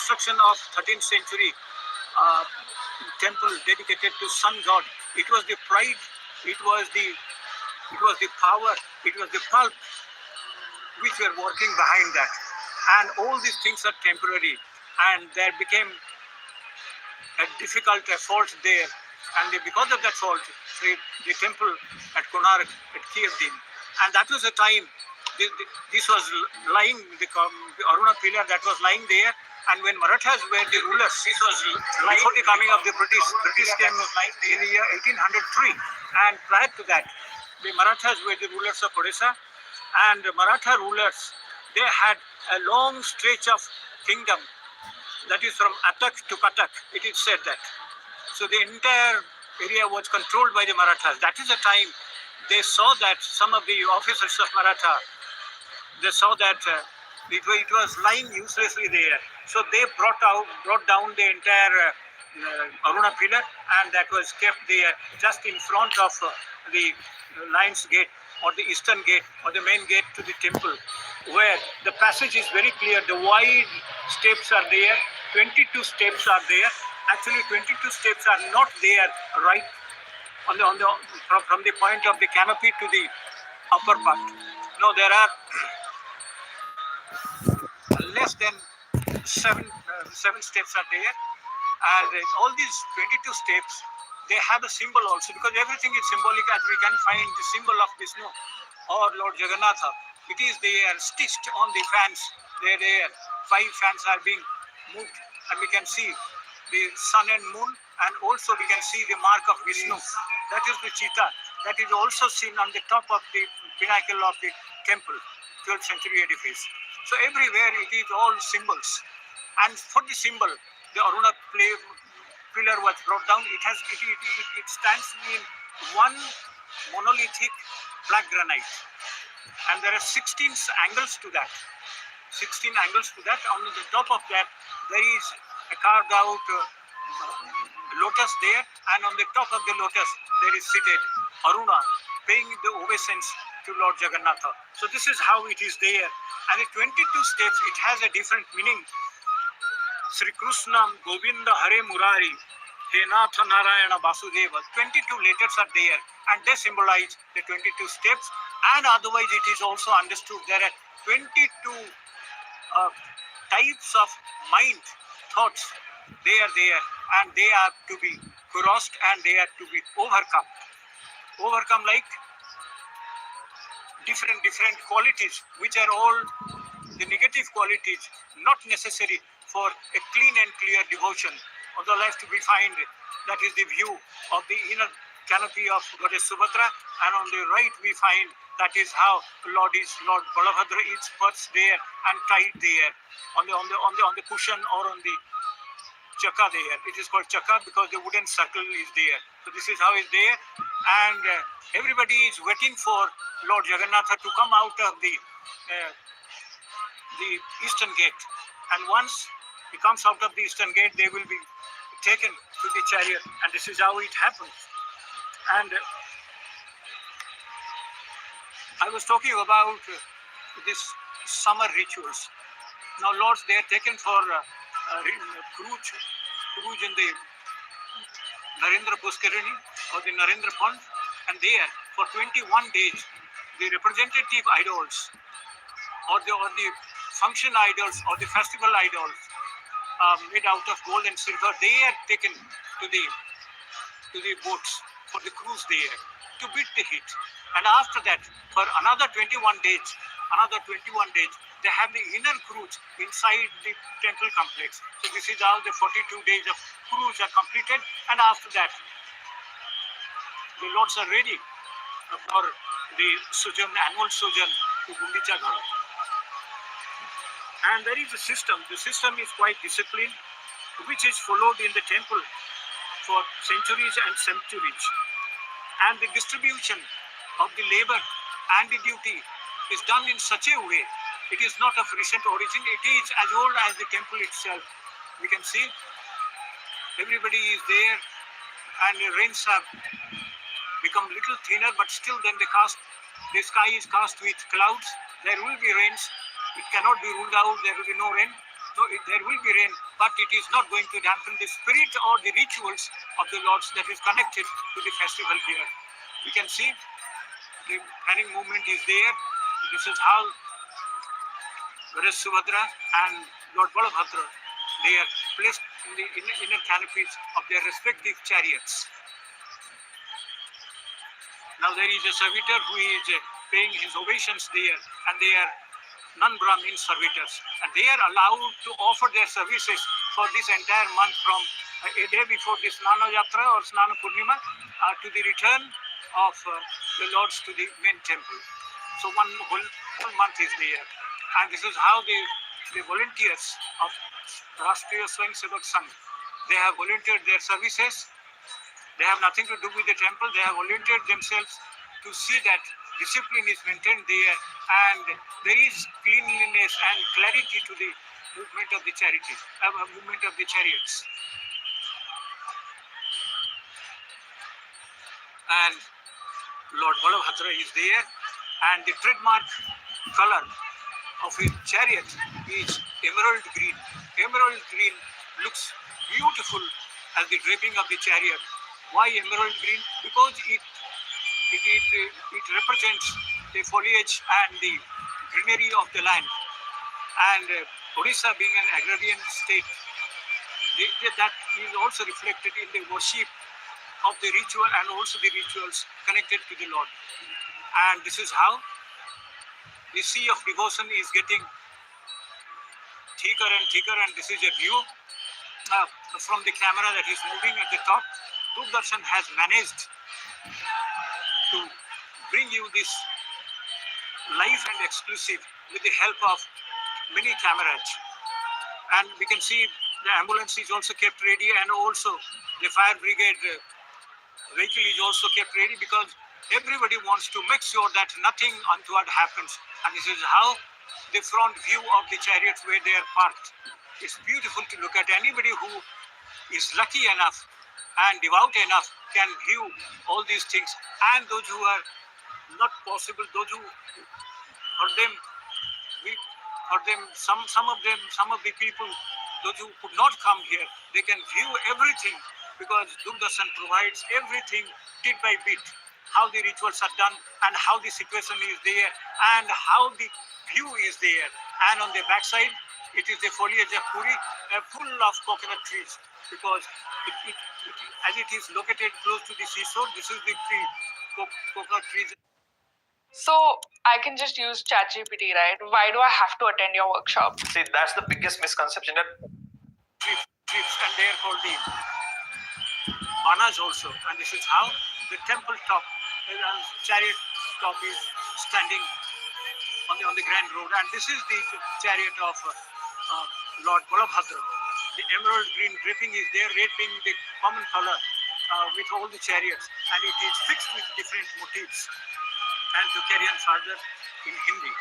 construction of 13th century temple dedicated to sun god. It was the pride, it was the power, it was the pulp which were working behind that. And all these things are temporary, and there became a difficult fault there. And because of that fault, the temple at Konark, at Kiev-Din, and that was a time, this was lying, the Aruna pillar that was lying there. And when Marathas were the rulers, this was before the coming of the British. British came in the year 1803, and prior to that, the Marathas were the rulers of Odisha, and the Maratha rulers, they had a long stretch of kingdom, that is from Attock to Cuttack, it is said that. So the entire area was controlled by the Marathas. That is the time they saw that some of the officers of Maratha, they saw that it was lying uselessly there. So they brought down the entire Aruna pillar, and that was kept there just in front of the Lion's Gate, or the eastern gate, or the main gate to the temple, where the passage is very clear. The wide steps are there, 22 steps are there. Actually, 22 steps are not there right from the point of the canopy to the upper part. No, there are less than seven steps are there, and all these 22 steps, they have a symbol also, because everything is symbolic, as we can find the symbol of Vishnu or Lord Jagannatha. It is there stitched on the fans. There 5 fans are being moved, and we can see the sun and moon, and also we can see the mark of Vishnu. That is the cheetah. That is also seen on the top of the pinnacle of the temple, 12th century edifice. So everywhere it is all symbols. And for the symbol, the Aruna pillar was brought down. It stands in one monolithic black granite, and there are 16 angles to that. 16 angles to that. On the top of that, there is a carved out lotus there, and on the top of the lotus, there is seated Aruna, paying the obeisance to Lord Jagannatha. So this is how it is there. And the 22 steps, it has a different meaning. Sri Krishna Govinda Hare Murari, He Natha Narayana Vasudeva. 22 letters are there, and they symbolize the 22 steps. And otherwise, it is also understood there are 22 types of mind, thoughts. They are there, and they are to be crossed, and they are to be overcome. Overcome like different qualities, which are all the negative qualities, not necessary for a clean and clear devotion. On the left we find that is the view of the inner canopy of Goddess Subhadra, and on the right we find that is how Lord Balabhadra is perched there and tied there on the cushion or on the chakka there. It is called chakka because the wooden circle is there. So this is how it's there, and everybody is waiting for Lord Jagannatha to come out of the eastern gate. And once he comes out of the eastern gate, they will be taken to the chariot, and this is how it happens. And I was talking about this summer rituals. Now, lords, they are taken for cruise in the Narendra Pushkarini or the Narendra Pond, and there for 21 days, the representative idols or the function idols or the festival idols made out of gold and silver, they are taken to the boats for the cruise there to beat the heat. And after that, for another 21 days, they have the inner cruise inside the temple complex. So this is how the 42 days of cruise are completed, and after that, the lords are ready for the annual sojourn to Gundicha Ghar. And there is a system. The system is quite disciplined, which is followed in the temple for centuries and centuries. And the distribution of the labor and the duty is done in such a way. It is not of recent origin. It is as old as the temple itself. We can see everybody is there, and the rains have become little thinner, but still then the sky is cast with clouds. There will be rains. It cannot be ruled out. There will be no rain. No, there will be rain, but it is not going to dampen the spirit or the rituals of the Lords that is connected to the festival here. We can see the running movement is there. This is how Goddess Subhadra and Lord Balabhadra, they are placed in the inner canopies of their respective chariots. Now there is a servitor who is paying his ovations there, and they are non-Brahmin servitors, and they are allowed to offer their services for this entire month from a day before the Snana Yatra or Snana Purnima to the return of the Lords to the main temple. So one whole month is there, and this is how the volunteers of Rashtriya Swayam Sevak Sangh, they have volunteered their services. They have nothing to do with the temple. They have volunteered themselves to see that discipline is maintained there, and there is cleanliness and clarity to the movement of the chariots. And Lord Balabhadra is there, and the trademark color of his chariot is emerald green. Emerald green looks beautiful as the draping of the chariot. Why emerald green? Because it represents the foliage and the greenery of the land. And Odisha being an agrarian state, that is also reflected in the worship of the ritual and also the rituals connected to the Lord. And this is how the sea of devotion is getting thicker and thicker, and this is a view from the camera that is moving at the top. Doordarshan has managed to bring you this live and exclusive with the help of many cameras. And we can see the ambulance is also kept ready, and also the fire brigade vehicle is also kept ready, because everybody wants to make sure that nothing untoward happens. And this is how the front view of the chariots where they are parked. It's beautiful to look at. Anybody who is lucky enough and devout enough can view all these things. And those who are not possible, those who, for them, some of the people, those who could not come here, they can view everything, because Doordarshan provides everything bit by bit, how the rituals are done and how the situation is there and how the view is there. And on the backside, it is the foliage of Puri, full of coconut trees, because as it is located close to the seashore, this is the tree, coconut trees. So I can just use ChatGPT, right? Why do I have to attend your workshop? See, that's the biggest misconception that trips, and they are called the manas also. And this is how the temple top, chariot top is standing on the grand road. And this is the chariot of Lord Balabhadra. The emerald green draping is there, red being the common color with all the chariots, and it is fixed with different motifs. And to carry on further in Hindi.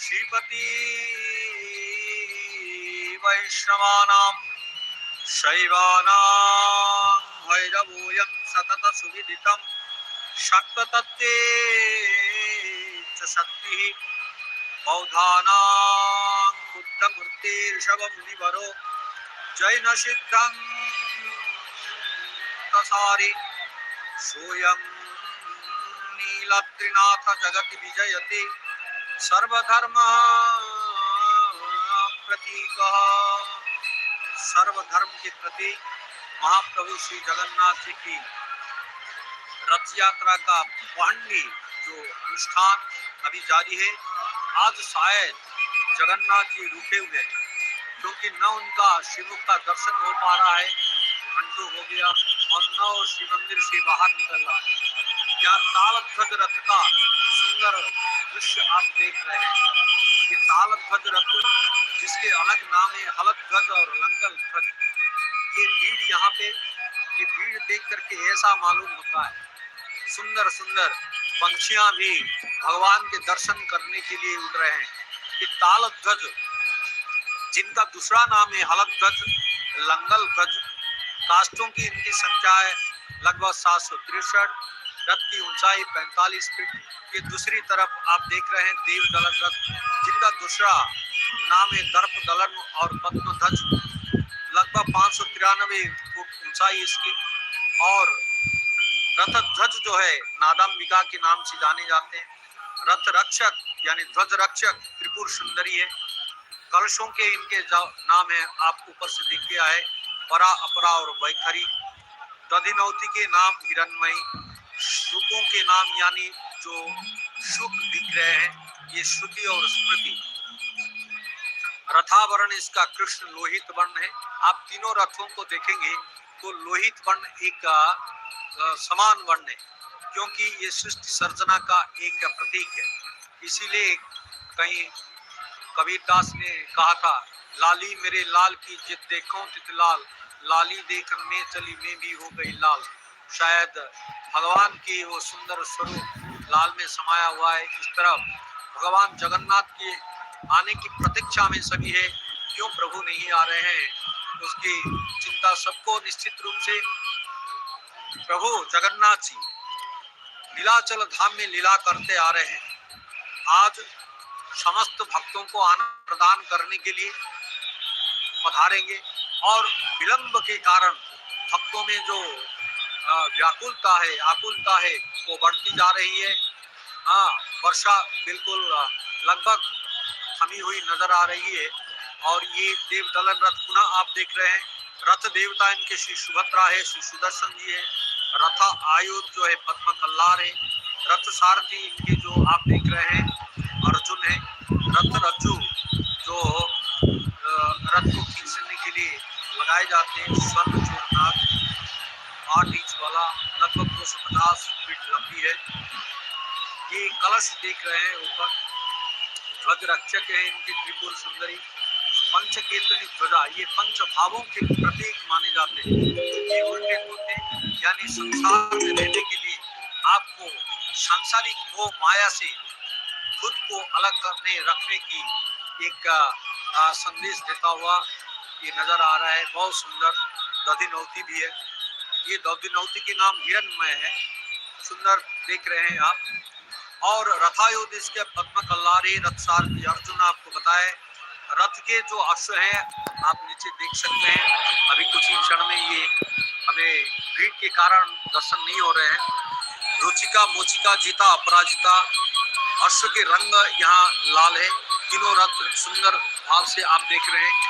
Shripati वैष्णवानां शैवानां भैरवोऽयं सतत सुविदितं शक्ततत्त्वे च शक्तिः बौद्धानां बुद्धमूर्तिर्षभमुनिवरो जैनसिद्धं तसारि सोऽयं नीलत्रिनाथ जगति विजयति सर्वधर्म प्रतीकः। सर्वधर्म के प्रति महाप्रभु श्री जगन्नाथ जी की रथ यात्रा का पहली जो अनुष्ठान अभी जारी है। आज शायद जगन्नाथ जी रुके हुए हैं, क्योंकि न उनका श्रीमुख का दर्शन हो पा रहा है, घंटों हो गया, और न श्री मंदिर से बाहर निकल रहा है। यहाँ तालध्वज रथ का सुंदर दृश्य आप देख रहे हैं ये ताल ध्वज रथ जिसके अलग नाम है हलत ध्वज और लंगल ध्वज। ये भीड़ यहाँ पे ये भीड़ देख करके ऐसा मालूम होता है सुंदर सुंदर पंछियां भी भगवान के दर्शन करने के लिए उड़ रहे हैं। ये ताल ध्वज जिनका दूसरा नाम है हलत ध्वज लंगल ध्वज काष्ठों की इनकी संख्या है लगभग 763। रथ की ऊंचाई 45 फीट। ये दूसरी तरफ आप देख रहे हैं देव दलन रथ जिनका दूसरा नाम है दर्प दलन और पद्म ध्वज लगभग 593 फुट ऊंचाई इसकी। और रथ ध्वज जो है नादम्बिका के नाम से जाने जाते हैं। रथ रक्षक यानी ध्वज रक्षक त्रिपुर सुंदरी है। कलशों के इनके नाम है आपको ऊपर से दिख गया है परा अपरा और वैखरी। दधिनौती के नाम हिरण्मयी। शुकों के नाम यानी जो शुक दिख रहे हैं ये श्रुति और स्मृति। रथावरण इसका कृष्ण लोहित वर्ण है। आप तीनों रथों को देखेंगे तो लोहित वर्ण एक समान वर्ण है क्योंकि ये सृष्टि सर्जना का एक प्रतीक है। इसीलिए कहीं कबीरदास ने कहा था लाली मेरे लाल की जित देखो तित लाल लाली देखन में चली में भी हो गई लाल। शायद भगवान की वो सुंदर स्वरूप लाल में समाया हुआ है। इस तरफ भगवान जगन्नाथ के आने की प्रतीक्षा में सभी है। क्यों प्रभु नहीं आ रहे हैं उसकी चिंता सबको निश्चित रूप से। प्रभु जगन्नाथ जी लीलाचल धाम में लीला करते आ रहे हैं। आज समस्त भक्तों को आनंद प्रदान करने के लिए पधारेंगे और विलंब के कारण भक्तों में जो व्याकुलता है आकुलता है वो बढ़ती जा रही है। वर्षा बिल्कुल लगभग थमी हुई नजर आ रही है। और ये देव दलन रथ पुनः आप देख रहे हैं। रथ देवता इनके श्री सुभद्रा है श्री सुदर्शन जी है। रथ आयुध जो है पद्म कल्लार है। रथ सारथी इनके जो आप देख रहे हैं अर्जुन है। रथ रज्जु जो रथ को खींचने के लिए लगाए जाते हैं स्वर्ण चूर्णनाथ 8 इंच वाला लगभग 250 फीट लंबी है। ये कलश देख रहे हैं ऊपर ध्वज रक्षक है इनकी त्रिपुर सुंदरी। पंचकेतनी ध्वजा ये पंच भावों के प्रतीक माने जाते हैं। ये उल्टे होते यानी संसार में रहने के लिए आपको सांसारिक मोह माया से खुद को अलग करने रखने की एक संदेश देता हुआ ये नजर आ रहा है। बहुत सुंदर दधिनौती भी है। ये दधिनौती के नाम हिरण्मय है। सुंदर देख रहे हैं आप। और रथायुध इसके पद्म कल्लारी रथ सारथी अर्जुन आपको बताए। रथ के जो अश्व हैं आप नीचे देख सकते हैं। अभी कुछ ही क्षण में ये हमें भीड़ के कारण दर्शन नहीं हो रहे हैं। रुचिका मोचिका जीता अपराजिता अश्व के रंग यहाँ लाल है। तीनों रथ सुंदर भाव से आप देख रहे हैं।